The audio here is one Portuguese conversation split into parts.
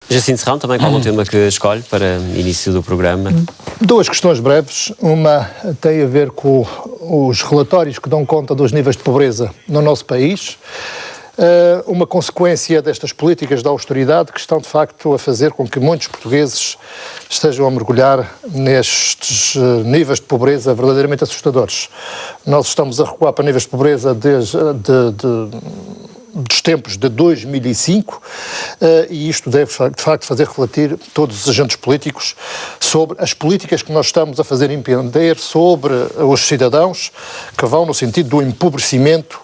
Jacinto Serrão, também qual é o tema que escolhe para início do programa? Duas questões breves. Uma tem a ver com os relatórios que dão conta dos níveis de pobreza no nosso país. Uma consequência destas políticas de austeridade que estão, de facto, a fazer com que muitos portugueses estejam a mergulhar nestes níveis de pobreza verdadeiramente assustadores. Nós estamos a recuar para níveis de pobreza dos tempos de 2005 e isto deve, de facto, fazer refletir todos os agentes políticos sobre as políticas que nós estamos a fazer empreender sobre os cidadãos que vão no sentido do empobrecimento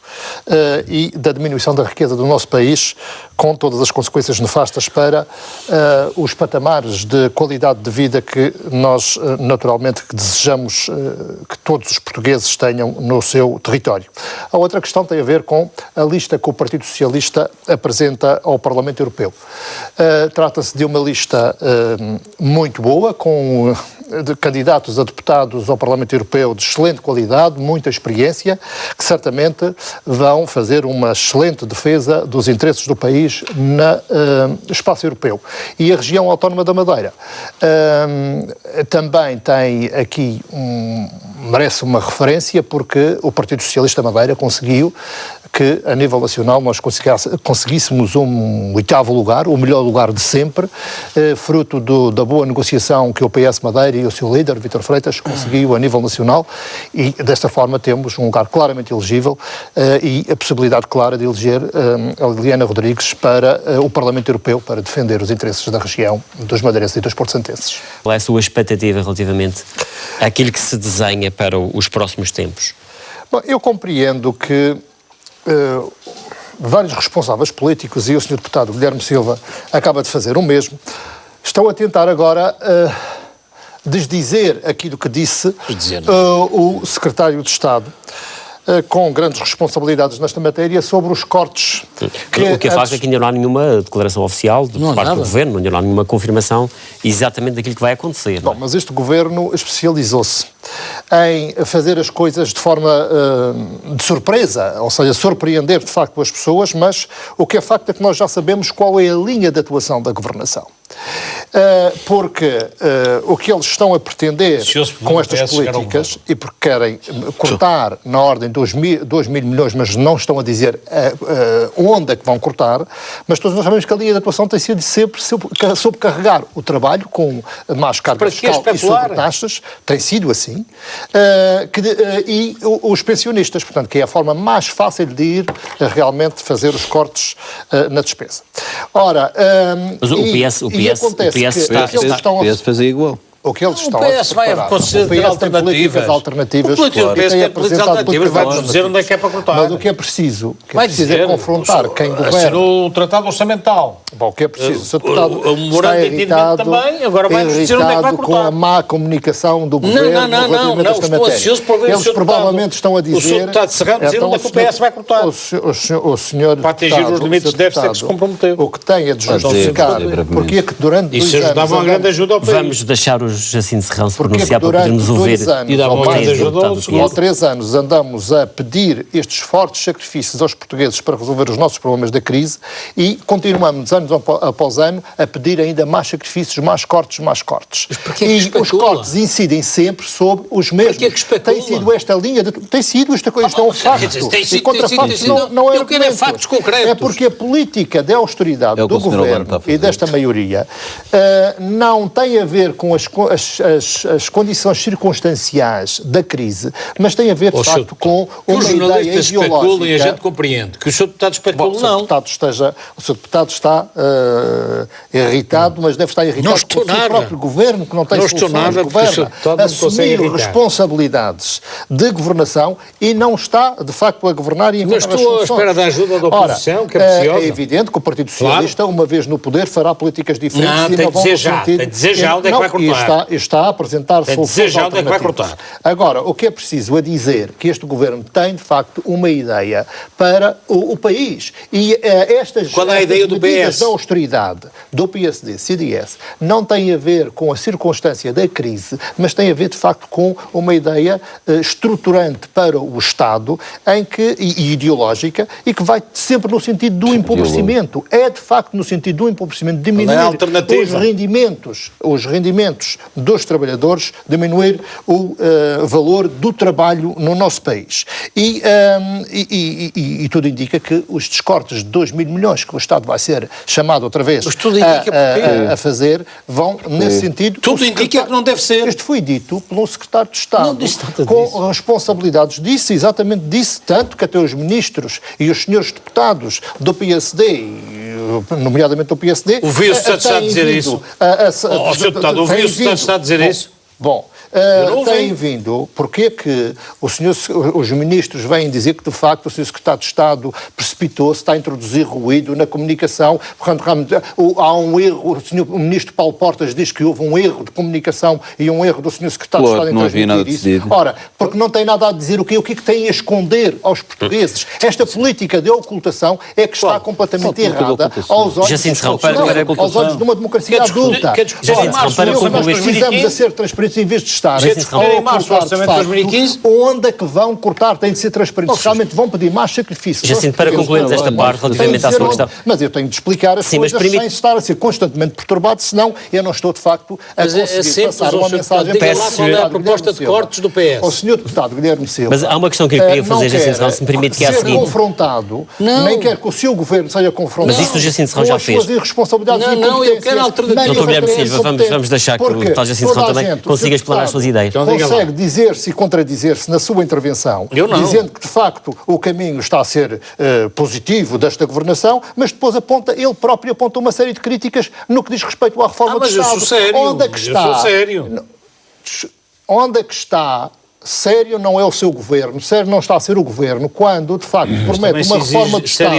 e da diminuição da riqueza do nosso país, com todas as consequências nefastas para os patamares de qualidade de vida que nós, naturalmente, desejamos que todos os portugueses tenham no seu território. A outra questão tem a ver com a lista que o Partido Socialista apresenta ao Parlamento Europeu. Trata-se de uma lista muito boa, com de candidatos a deputados ao Parlamento Europeu de excelente qualidade, muita experiência, que certamente vão fazer uma excelente defesa dos interesses do país no espaço europeu. E a região autónoma da Madeira também tem aqui merece uma referência, porque o Partido Socialista da Madeira conseguiu que, a nível nacional, nós conseguíssemos um 8º lugar, o melhor lugar de sempre, fruto da boa negociação que o PS Madeira e o seu líder, Vítor Freitas, conseguiu a nível nacional, e desta forma temos um lugar claramente elegível e a possibilidade clara de eleger a Liliana Rodrigues para o Parlamento Europeu, para defender os interesses da região, dos madeirenses e dos porto-santenses. Qual é a sua expectativa relativamente àquilo que se desenha para os próximos tempos? Bom, eu compreendo que vários responsáveis políticos, e o Sr. Deputado Guilherme Silva acaba de fazer o mesmo, estão a tentar agora desdizer aquilo que disse o Secretário de Estado, com grandes responsabilidades nesta matéria, sobre os cortes. O que é facto é que ainda não há nenhuma declaração oficial por parte do Governo, ainda não há nenhuma confirmação exatamente daquilo que vai acontecer. Bom, mas este Governo especializou-se em fazer as coisas de forma de surpresa, ou seja, surpreender de facto as pessoas, mas o que é facto é que nós já sabemos qual é a linha de atuação da governação. Porque o que eles estão a pretender com estas políticas, e porque querem cortar na ordem de 2 mil milhões, mas não estão a dizer onde é que vão cortar, mas todos nós sabemos que a linha de atuação tem sido sempre sobrecarregar o trabalho com mais carga fiscal e sobretaxas, tem sido assim, e os pensionistas, portanto, que é a forma mais fácil de ir realmente fazer os cortes na despesa. Ora, mas o PS fazia igual. O que eles estão a preparar. O PS vai conceder alternativas. Alternativas. O PS tem políticas alternativas, vai-nos dizer onde é que é para cortar. Mas o que é preciso, é confrontar quem governa. Assinou o Tratado Orçamental. Bom, o que é preciso? O Sr. Deputado está irritado, também, agora vai-nos dizer onde é que vai cortar. com a má comunicação do Governo relativamente a esta matéria. Eles provavelmente estão a dizer... O Sr. Deputado Serrano dizer onde é que o PS vai cortar. O senhor para atingir os limites de déficit que se comprometeu. O que tem é de justificar, porque é que durante 2 anos... Isso ajudava uma grande ajuda ao país. Vamos deixar os Jacinto Serrão se pronunciar para podermos ouvir. Ou 3 anos andamos a pedir estes fortes sacrifícios aos portugueses para resolver os nossos problemas da crise e continuamos, anos após ano, a pedir ainda mais sacrifícios, mais cortes. E os cortes incidem sempre sobre os mesmos. Tem sido esta linha tem sido isto é um facto. E contra factos não é argumento. Factos concretos. É porque a política de austeridade do Governo e desta maioria não tem a ver com as condições circunstanciais da crise, mas tem a ver, de facto, com uma ideia ideológica. E a gente compreende. Que o Sr. Deputado especula, não. O Sr. Deputado está irritado, mas deve estar irritado com o seu próprio Governo, que não tem soluções de governo. Assumir responsabilidades de governação e não está, de facto, a governar e encontrar as soluções. Mas estou à espera da ajuda da oposição, que é preciosa. É evidente que o Partido Socialista, uma vez no poder, fará políticas diferentes. Não, tem de dizer já. Tem de dizer já onde é que vai cortar. está a apresentar soluções já onde é que vai alternativas. cortar. Agora, o que é preciso é dizer que este governo tem, de facto, uma ideia para o país. E estas medidas da austeridade do PSD, CDS, não têm a ver com a circunstância da crise, mas têm a ver, de facto, com uma ideia estruturante para o Estado e ideológica, e que vai sempre no sentido do empobrecimento. É, de facto, no sentido do empobrecimento, diminuir os rendimentos dos trabalhadores, diminuir o valor do trabalho no nosso país. E tudo indica que os descortes de 2 mil milhões que o Estado vai ser chamado outra vez a fazer vão nesse sentido. Tudo indica que não deve ser. Isto foi dito pelo secretário de Estado com responsabilidades disso, exatamente disso, tanto que até os ministros e os senhores deputados do PSD, nomeadamente do PSD, ouviu-se o Estado a dizer isso. Sr. Deputado, ouviu-se o Estado a dizer isso? Bom, têm vindo, porque é que os ministros vêm dizer que, de facto, o Sr. Secretário de Estado precipitou-se, está a introduzir ruído na comunicação, há um erro, o Ministro Paulo Portas diz que houve um erro de comunicação e um erro do Sr. Secretário de Estado em transmitir isso. Ora, porque não tem nada a dizer o que é que tem a esconder aos portugueses. Esta política de ocultação é que está completamente errada aos olhos de uma democracia adulta. Nós precisamos a ser transparentes em vez de estar em março o orçamento de 2015. Onde é que vão cortar? Tem de ser transparentes. Realmente vão pedir mais sacrifícios. Jacinto, para concluirmos esta parte relativamente à sua questão. Mas eu tenho de explicar as coisas sem estar a ser constantemente perturbado, senão eu não estou de facto a conseguir passar uma mensagem. Qual é a proposta de cortes do PS? O Sr. Deputado Guilherme Silva. Mas há uma questão que eu queria fazer, Jacinto Serrão, se me permite, que é a seguinte. Confrontado, nem quer que o seu governo seja confrontado. Mas isso o Jacinto Serrão já fez. Não, eu quero alternativa. Dr. Guilherme Silva, vamos deixar que o Dr. Jacinto Serrão também consiga explanar as suas ideias. Consegue dizer-se e contradizer-se na sua intervenção, dizendo que, de facto, o caminho está a ser positivo desta governação, mas depois ele próprio aponta uma série de críticas no que diz respeito à reforma do Estado. Mas eu sou sério. Eu sou sério. Onde é que está... Sério não é o seu governo, sério não está a ser o governo, quando, de facto, promete uma reforma do Estado,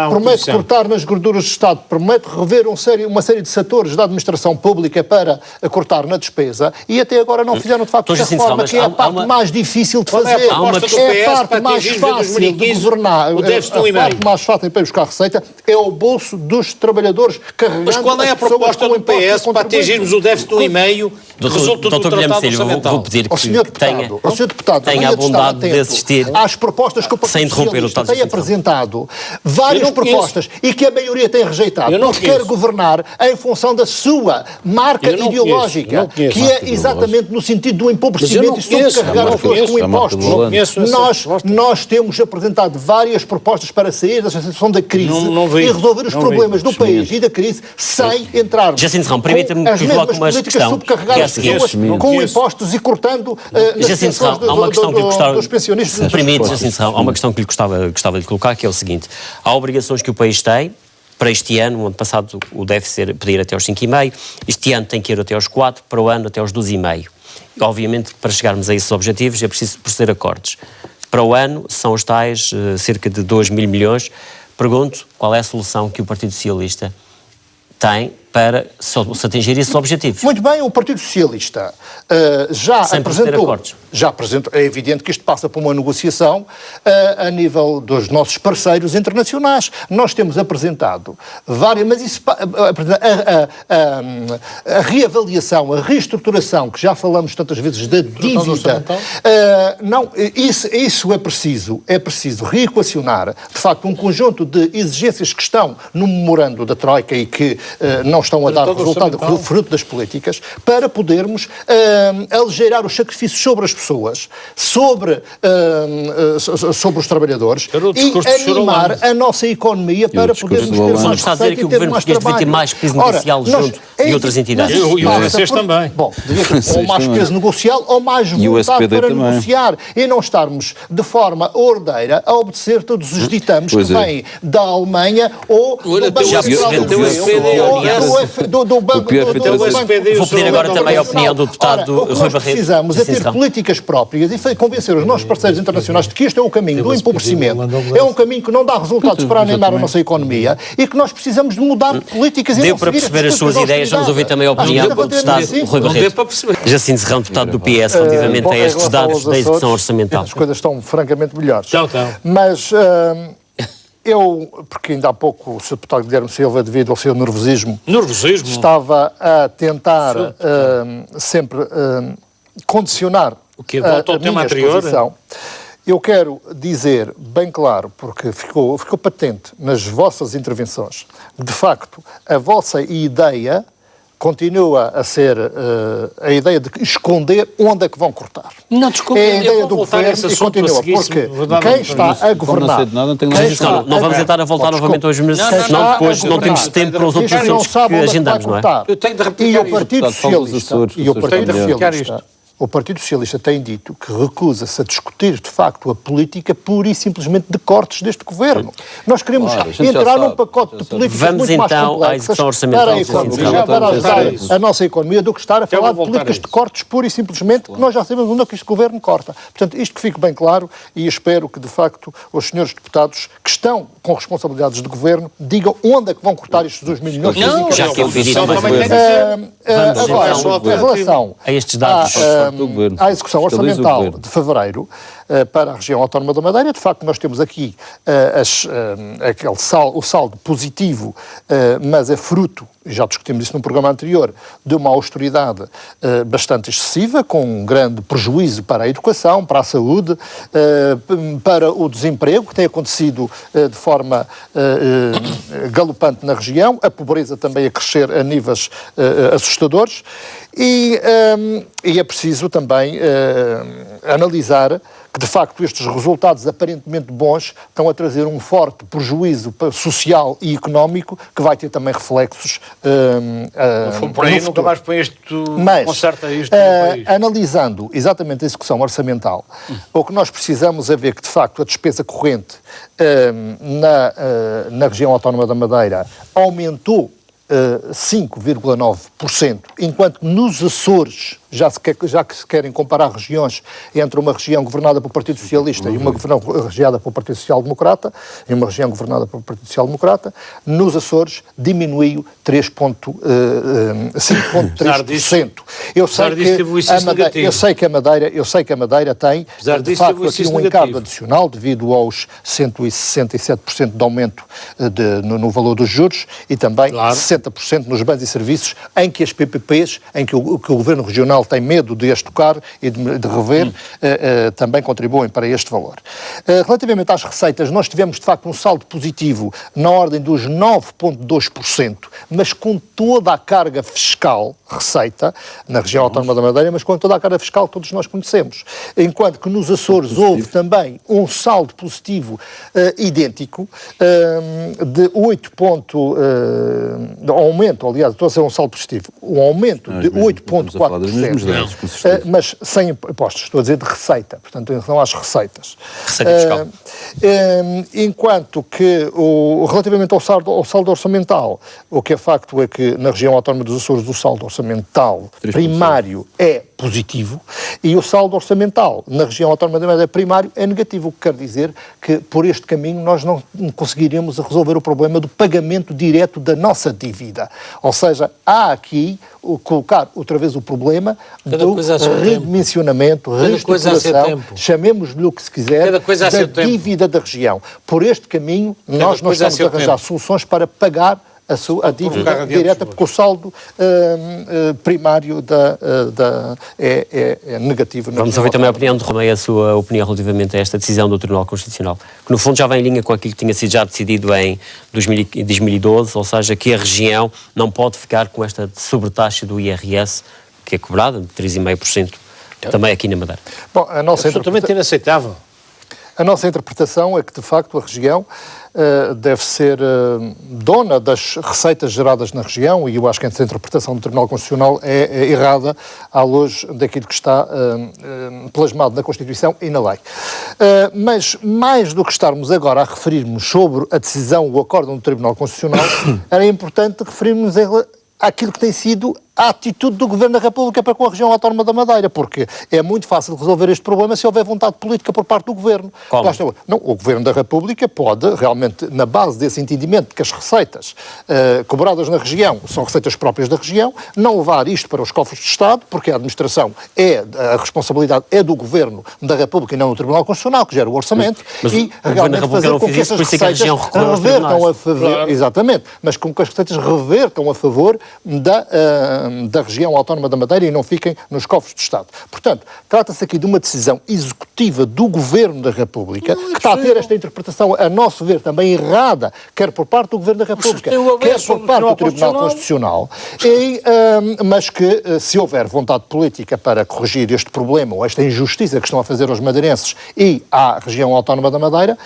promete cortar nas gorduras do Estado, promete rever uma série de setores da administração pública para cortar na despesa, e até agora não fizeram, de facto, essa reforma, que é a parte mais difícil de fazer. É a parte mais fácil de governar. A parte mais fácil para buscar receita é o bolso dos trabalhadores carregando. Mas qual é a proposta do PS para atingirmos o déficit do 1,5%? Dr. Guilherme Silva, vou pedir que o Sr. Deputado tenha a bondade de assistir às propostas que o Partido Socialista tem apresentado, várias propostas, e que a maioria tem rejeitado, porque quer governar em função da sua marca ideológica, que é exatamente no sentido do empobrecimento e sobrecarregar as pessoas com impostos. Nós temos apresentado várias propostas para sair da situação da crise e resolver os problemas do país e da crise sem entrar Jacinto Serrão, permita-me que coloque uma questão, subcarregar as pessoas com impostos e cortando Jacinto Serrão, há uma questão que lhe gostava, dos pensionistas. se me permite, Jacinto Serrão, há uma questão que lhe gostava de colocar, que é o seguinte: há obrigações que o país tem. Para este ano, o ano passado o déficit pedir até aos 5,5, este ano tem que ir até aos 4, para o ano até aos 12,5. Obviamente, para chegarmos a esses objetivos é preciso proceder a cortes. Para o ano são os tais cerca de 2 mil milhões. Pergunto qual é a solução que o Partido Socialista tem para se atingir esses objetivos. Muito bem, o Partido Socialista já apresentou, é evidente que isto passa por uma negociação a nível dos nossos parceiros internacionais. Nós temos apresentado várias, mas isso, a reavaliação, a reestruturação, que já falamos tantas vezes da dívida, isso é preciso reequacionar, de facto, um conjunto de exigências que estão no memorando da Troika e que não estão a dar resultado fruto das políticas, para podermos aligeirar os sacrifícios sobre as pessoas, sobre os trabalhadores e animar a nossa economia para podermos ter mais receita e ter mais trabalho. O Governo devia ter mais peso negocial junto de outras entidades. E o USS também. Bom, devia ter ou mais peso negocial ou mais vontade para negociar e não estarmos de forma ordeira a obedecer todos os ditames que vêm da Alemanha ou do Banco Central Europeu ou do Banco Vou pedir agora também a opinião do deputado Rui Barreto. O que nós precisamos é ter políticas próprias e convencer os nossos parceiros internacionais de que este é o caminho do empobrecimento, é um caminho que não dá resultados para animar a nossa economia e que nós precisamos de mudar políticas e deu para perceber as suas ideias, vamos ouvir também a opinião do deputado Rui Barreto. Jacinto Serrão, deputado do PS, relativamente a estes dados da execução orçamental. As coisas estão francamente melhores. Então. Mas porque ainda há pouco o Sr. Deputado Guilherme Silva, devido ao seu nervosismo, estava a tentar sempre condicionar o que volta ao tema anterior. Eu quero dizer bem claro, porque ficou patente nas vossas intervenções, de facto, a vossa ideia continua a ser a ideia de esconder onde é que vão cortar. Não, desculpe, é a ideia do governo e continua, porque quem está a governar... Não vamos tentar a voltar novamente hoje, mas senão depois não temos tempo para os outros assuntos que agendamos, não é? Eu tenho de replicar o Partido Socialista tem dito que recusa-se a discutir, de facto, a política pura e simplesmente de cortes deste governo. Nós queremos entrar num pacote de políticas muito mais complexas para ajudar a nossa economia do que estar a falar de políticas de cortes pura e simplesmente que nós já sabemos onde é que este governo corta. Portanto, isto que fique bem claro e espero que, de facto, os senhores deputados que estão com responsabilidades de governo digam onde é que vão cortar estes 2 mil milhões. Não, já que eu vi dito mais agora, em relação a estes dados... à execução orçamental de fevereiro para a região autónoma da Madeira, de facto nós temos aqui o saldo positivo, mas é fruto, já discutimos isso num programa anterior, de uma austeridade bastante excessiva, com um grande prejuízo para a educação, para a saúde, para o desemprego, que tem acontecido de forma galopante na região, a pobreza também a crescer a níveis assustadores, e é preciso também analisar que, de facto, estes resultados aparentemente bons estão a trazer um forte prejuízo social e económico que vai ter também reflexos por aí nunca mais põe conserta isto no país. Analisando exatamente a execução orçamental, o que nós precisamos é ver que, de facto, a despesa corrente na região autónoma da Madeira aumentou 5,9%, enquanto nos Açores, já que se querem comparar regiões entre uma região governada pelo Partido Socialista e uma governada pelo Partido Social Democrata, e uma região governada pelo Partido Social Democrata, nos Açores diminuiu 5,3%. Eu sei que a Madeira tem, de facto, aqui um encargo adicional devido aos 167% de aumento no valor dos juros e também 60% nos bens e serviços, em que as PPPs, em que o Governo Regional tem medo de as tocar e de rever, também contribuem para este valor. Relativamente às receitas, nós tivemos de facto um saldo positivo na ordem dos 9,2%, mas com toda a carga fiscal, receita, na região autónoma da Madeira, mas com toda a carga fiscal que todos nós conhecemos. Enquanto que nos Açores houve também um saldo positivo idêntico, de 8 aumento, aliás, estou a ser um saldo positivo, um aumento de 8,4%, mas sem impostos, estou a dizer de receita, portanto, em relação às receitas. Receita fiscal. Enquanto que, relativamente ao saldo orçamental, o que é facto é que na região autónoma dos Açores o saldo orçamental primário é positivo e o saldo orçamental na região autónoma da Madeira primário é negativo, o que quer dizer que por este caminho nós não conseguiremos resolver o problema do pagamento direto da nossa dívida. Ou seja, há aqui colocar outra vez o problema do redimensionamento, reestruturação, chamemos-lhe o que se quiser, da dívida da região. Por este caminho nós não estamos a arranjar soluções para pagar a dívida direta, porque o saldo primário é negativo. Vamos ouvir também a opinião de Romeu, a sua opinião relativamente a esta decisão do Tribunal Constitucional, que no fundo já vem em linha com aquilo que tinha sido já decidido em 2012, ou seja, que a região não pode ficar com esta sobretaxa do IRS, que é cobrada de 3,5%, também aqui na Madeira. Bom, absolutamente inaceitável. A nossa interpretação é que, de facto, a região deve ser dona das receitas geradas na região, e eu acho que essa interpretação do Tribunal Constitucional é errada à luz daquilo que está plasmado na Constituição e na lei. Mas, mais do que estarmos agora a referirmos sobre a decisão, o acórdão do Tribunal Constitucional, era importante referirmos àquilo que tem sido a atitude do Governo da República para com a região autónoma da Madeira, porque é muito fácil resolver este problema se houver vontade política por parte do Governo. Não, o Governo da República pode, realmente, na base desse entendimento que as receitas cobradas na região são receitas próprias da região, não levar isto para os cofres de Estado, porque a administração a responsabilidade é do Governo da República e não do Tribunal Constitucional, que gera o orçamento, e realmente fazer com que essas receitas revertam a favor, exatamente, mas com que as receitas revertam a favor da região autónoma da Madeira e não fiquem nos cofres do Estado. Portanto, trata-se aqui de uma decisão executiva do Governo da República, que está a ter esta interpretação, a nosso ver, também errada, quer por parte do Governo da República, quer por parte do Tribunal Constitucional, mas que, se houver vontade política para corrigir este problema ou esta injustiça que estão a fazer aos madeirenses e à região autónoma da Madeira,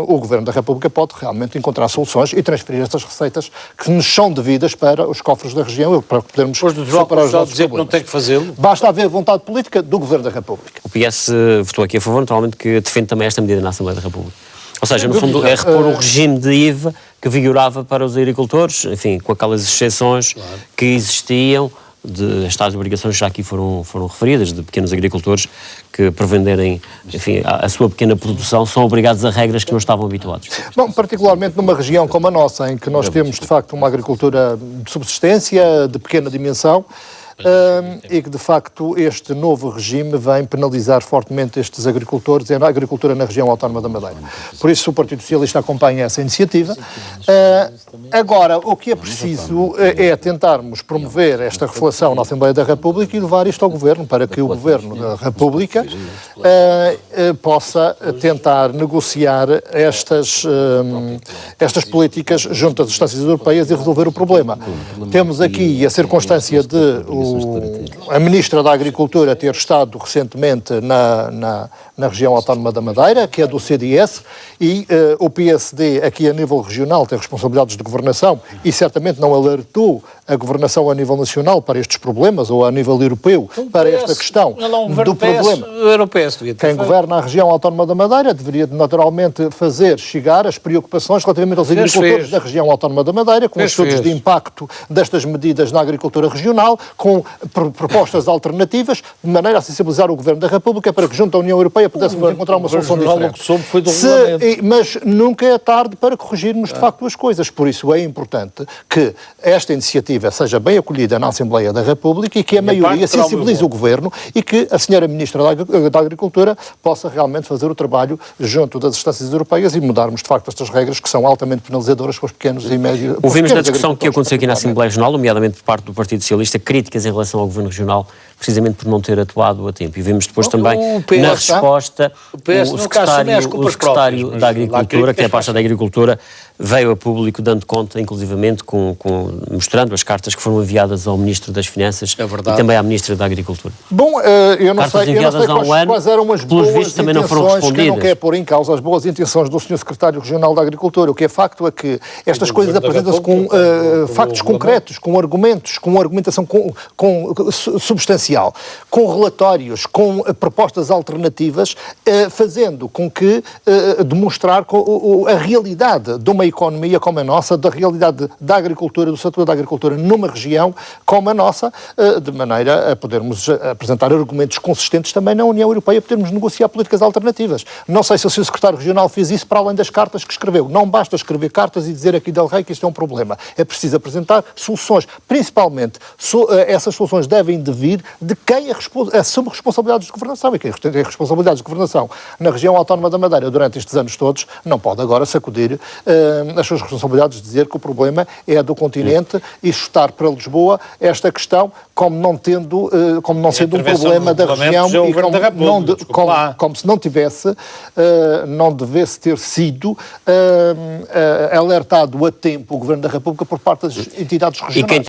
o Governo da República pode realmente encontrar soluções e transferir estas receitas que nos são devidas para os cofres da região, para podermos superar os nossos dizer problemas. Que não tem que fazê-lo. Basta haver vontade política do Governo da República. O PS votou aqui a favor, naturalmente, que defende também esta medida na Assembleia da República. Ou seja, no fundo, é repor o regime de IVA que vigorava para os agricultores, enfim, com aquelas exceções que existiam, as tais obrigações já aqui foram referidas, de pequenos agricultores que, por venderem, enfim, a sua pequena produção, são obrigados a regras que não estavam habituados. Bom, particularmente numa região como a nossa, em que nós temos, de facto, uma agricultura de subsistência, de pequena dimensão, e que, de facto, este novo regime vem penalizar fortemente estes agricultores e a agricultura na região autónoma da Madeira. Por isso, o Partido Socialista acompanha essa iniciativa. Agora, o que é preciso é tentarmos promover esta reflexão na Assembleia da República e levar isto ao Governo, para que o Governo da República possa tentar negociar estas políticas junto às instâncias europeias e resolver o problema. Temos aqui a circunstância de a Ministra da Agricultura ter estado recentemente na região autónoma da Madeira, que é do CDS, e o PSD aqui a nível regional tem responsabilidades de governação e certamente não alertou a governação a nível nacional para estes problemas ou a nível europeu para esta questão do problema. Quem governa a região autónoma da Madeira deveria naturalmente fazer chegar as preocupações relativamente aos agricultores da região autónoma da Madeira, com estudos de impacto destas medidas na agricultura regional, com propostas alternativas, de maneira a sensibilizar o Governo da República para que junto à União Europeia pudéssemos encontrar uma solução diferente. Mas nunca é tarde para corrigirmos de facto as coisas. Por isso é importante que esta iniciativa seja bem acolhida na Assembleia da República e que a maioria sensibilize o Governo e que a senhora Ministra da Agricultura possa realmente fazer o trabalho junto das instâncias europeias e mudarmos de facto estas regras que são altamente penalizadoras para os pequenos e médios. Ouvimos na discussão que aconteceu aqui na Assembleia Regional, nomeadamente por parte do Partido Socialista, críticas em relação ao Governo Regional, precisamente por não ter atuado a tempo. E vimos depois também, na resposta, o secretário da Agricultura, que é a pasta da Agricultura, veio a público dando conta, inclusivamente, mostrando as cartas que foram enviadas ao Ministro das Finanças e também à Ministra da Agricultura. Bom, eu não sei quais eram as boas intenções, também não foram respondidas. Que eu não quero pôr em causa as boas intenções do Sr. Secretário Regional da Agricultura. O que é facto é que estas coisas apresentam-se com factos concretos, com argumentos, com argumentação substancial, com relatórios, com propostas alternativas, fazendo com que demonstrar a realidade de uma economia como a nossa, da realidade da agricultura, do setor da agricultura numa região como a nossa, de maneira a podermos apresentar argumentos consistentes também na União Europeia, podermos negociar políticas alternativas. Não sei se o Sr. Secretário Regional fez isso para além das cartas que escreveu. Não basta escrever cartas e dizer aqui del Rei que isto é um problema. É preciso apresentar soluções. Principalmente, essas soluções devem vir de quem assume responsabilidades de governação. E quem tem responsabilidades de governação na região autónoma da Madeira durante estes anos todos não pode agora sacudir as suas responsabilidades de dizer que o problema é do continente e chutar para Lisboa esta questão como não sendo um problema da região e como se não tivesse, não devesse ter sido alertado a tempo o Governo da República por parte das entidades regionais.